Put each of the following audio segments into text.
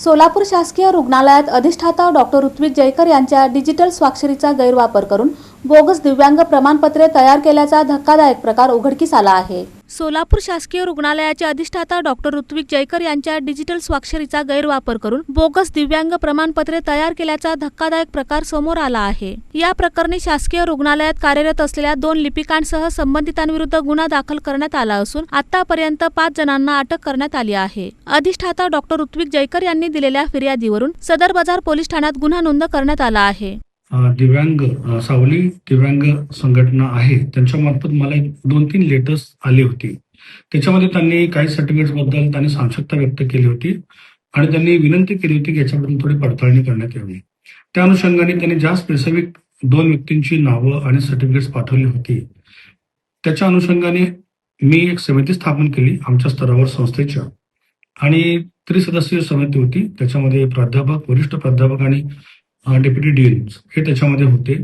सोलापूर शासकीय रुग्णालयात अधिष्ठाता डॉक्टर ऋत्विक जयकर यांच्या डिजिटल स्वाक्षरीचा गैरवापर करून बोगस दिव्यांग प्रमाणपत्रे तयार केल्याचा धक्कादायक प्रकार उघडकीस आला आहे। सोलापूर शासकीय रुग्णालयाचे अधिष्ठाता डॉक्टर ऋत्विक जयकर यांच्या डिजिटल स्वाक्षरीचा गैरवापर करून बोगस दिव्यांग प्रमाणपत्रे तयार केल्याचा धक्कादायक प्रकार समोर आला आहे। या प्रकरणी शासकीय रुग्णालयात कार्यरत असलेल्या 2 लिपिकांसह संबंधितांविरुद्ध गुन्हा दाखल करण्यात आला असून आतापर्यंत 5 जणांना अटक करण्यात आली आहे। अधिष्ठाता डॉक्टर ऋत्विक जयकर यांनी दिलेल्या फिर्यादीवरून सदर बाजार पोलीस ठाण्यात गुन्हा नोंद करण्यात आला आहे। दिव्यांग सावली दिव्यांग संघटना आहे त्यांच्या मार्फत मला 2-3 लेटर्स आली होती। त्याच्यामध्ये त्यांनी काही सर्टिफिकेट्स बद्दल त्यांनी साशंकता व्यक्त केली होती आणि त्यांनी विनंती केली होती की याच्याबद्दल थोडी पडताळणी करण्यात यावी। त्या अनुषंगाने त्यांनी ज्या स्पेसिफिक 2 व्यक्तींची नावं आणि सर्टिफिकेट्स पाठवली होती त्याच्या अनुषंगाने मी एक समिती स्थापन केली आमच्या स्तरावर संस्थेच्या आणि त्रिसदस्यीय समिती होती। त्याच्यामध्ये प्राध्यापक, वरिष्ठ प्राध्यापक आणि डेप्युटी डीन्स हे त्याच्यामध्ये होते।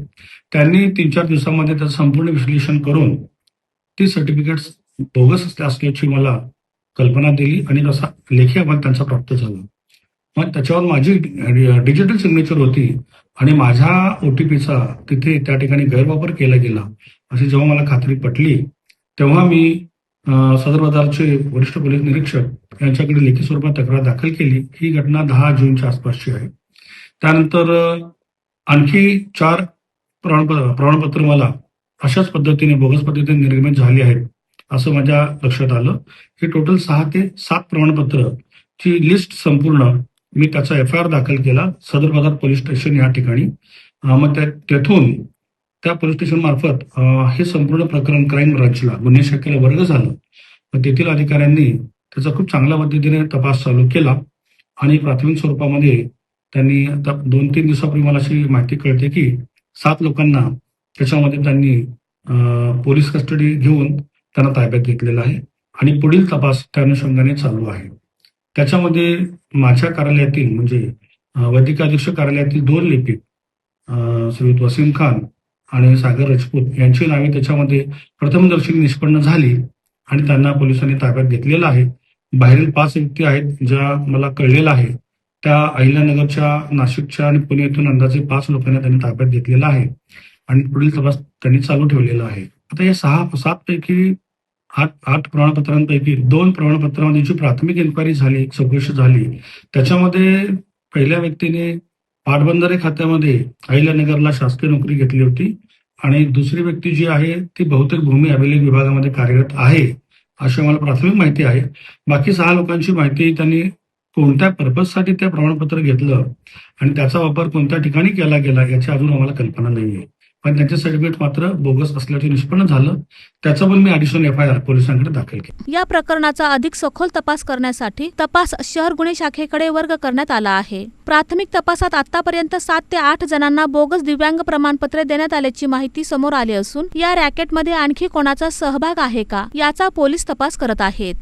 त्यांनी 3-4 दिवसांमध्ये त्याचं संपूर्ण विश्लेषण करून ती सर्टिफिकेट्स बोगस असल्याची मला कल्पना दिली आणि तसा लेखी अहवाल त्यांचा प्राप्त झाला। मग त्याच्यावर माझी डिजिटल सिग्नेचर होती आणि माझ्या OTPचा तिथे त्या ठिकाणी गैरवापर केला गेला अशी जेव्हा मला खात्री पटली तेव्हा मी सदर बाजारचे वरिष्ठ पोलीस निरीक्षक यांच्याकडे लेखी स्वरूपात तक्रार दाखल केली। ही घटना 10 जूनच्या आसपासची आहे। त्यानंतर आणखी 4 प्रमाणपत्र मला अशाच पद्धतीने बोगस पद्धतीने निर्गमित झाली आहेत असं माझ्या लक्षात आलं। हे टोटल 6 ते 7 प्रमाणपत्रची लिस्ट संपूर्ण मी त्याचा FIR दाखल केला सदर बाजार पोलीस स्टेशन या ठिकाणी। मग तेथून त्या पोलीस स्टेशन मार्फत हे संपूर्ण प्रकरण क्राईम ब्रांचला गुन्हे शाखेला वर्ग झालं। तेथील अधिकाऱ्यांनी त्याचा खूप चांगल्या पद्धतीने तपास चालू केला आणि प्राथमिक स्वरूपामध्ये त्यांनी आता 2-3 दिवसापूर्वी मला अशी माहिती कळते की 7 लोकांना त्याच्यामध्ये त्यांनी पोलीस कस्टडी घेऊन त्यांना ताब्यात घेतलेला आहे आणि पुढील तपास त्या अनुषंगाने चालू आहे। त्याच्यामध्ये माझ्या कार्यालयातील म्हणजे वैद्यकीय अधीक्षक कार्यालयातील 2 लिपिक श्रीयुत वसीम खान आणि सागर राजपूत यांची नावे त्याच्यामध्ये प्रथमदर्शनी निष्पन्न झाली आणि त्यांना पोलिसांनी ताब्यात घेतलेलं आहे। बाहेरील 5 व्यक्ती आहेत ज्या मला कळलेलं आहे त्या अहिल्यानगरच्या, नाशिकच्या आणि पुणे येथून अंदाजे 5 लोकांना त्यांनी ताब्यात घेतलेला आहे आणि पुढील तपास त्यांनी चालू ठेवलेला आहे। आता या 7 पैकी 8 प्रमाणपत्रांपैकी 2 प्रमाणपत्रांमध्ये जी प्राथमिक इन्क्वायरी झाली, चौकशी झाली त्याच्यामध्ये पहिल्या व्यक्तीने पाटबंधारे खात्यामध्ये अहिल्यानगरला शासकीय नोकरी घेतली होती आणि दुसरी व्यक्ती जी आहे ती बहुतेक भूमी अभिलेख विभागामध्ये कार्यरत आहे अशी मला प्राथमिक माहिती आहे। बाकी 6 लोकांची माहिती त्यांनी कोणत्या पर्पजसाठी ते प्रमाणपत्र घेतलं आणि त्याचा वापर कोणत्या ठिकाणी केला गेला याची अजून आम्हाला कल्पना नाहीये, पण त्यांचे सर्टिफिकेट मात्र बोगस असल्याचे निष्पन्न झालं। त्याचा पण मी ॲडिशनल FIR पोलिसांकडे दाखल केला। या प्रकरणाचा अधिक सखोल तपास करण्यासाठी तपास शहर गुन्हे शाखेकडे वर्ग करण्यात आला आहे। प्राथमिक तपासात आतापर्यंत 7 ते 8 जणांना बोगस दिव्यांग प्रमाणपत्रे देण्यात आल्याची माहिती समोर आली असून या रॅकेटमध्ये आणखी कोणाचा सहभाग आहे का याचा पोलीस तपास करत आहेत।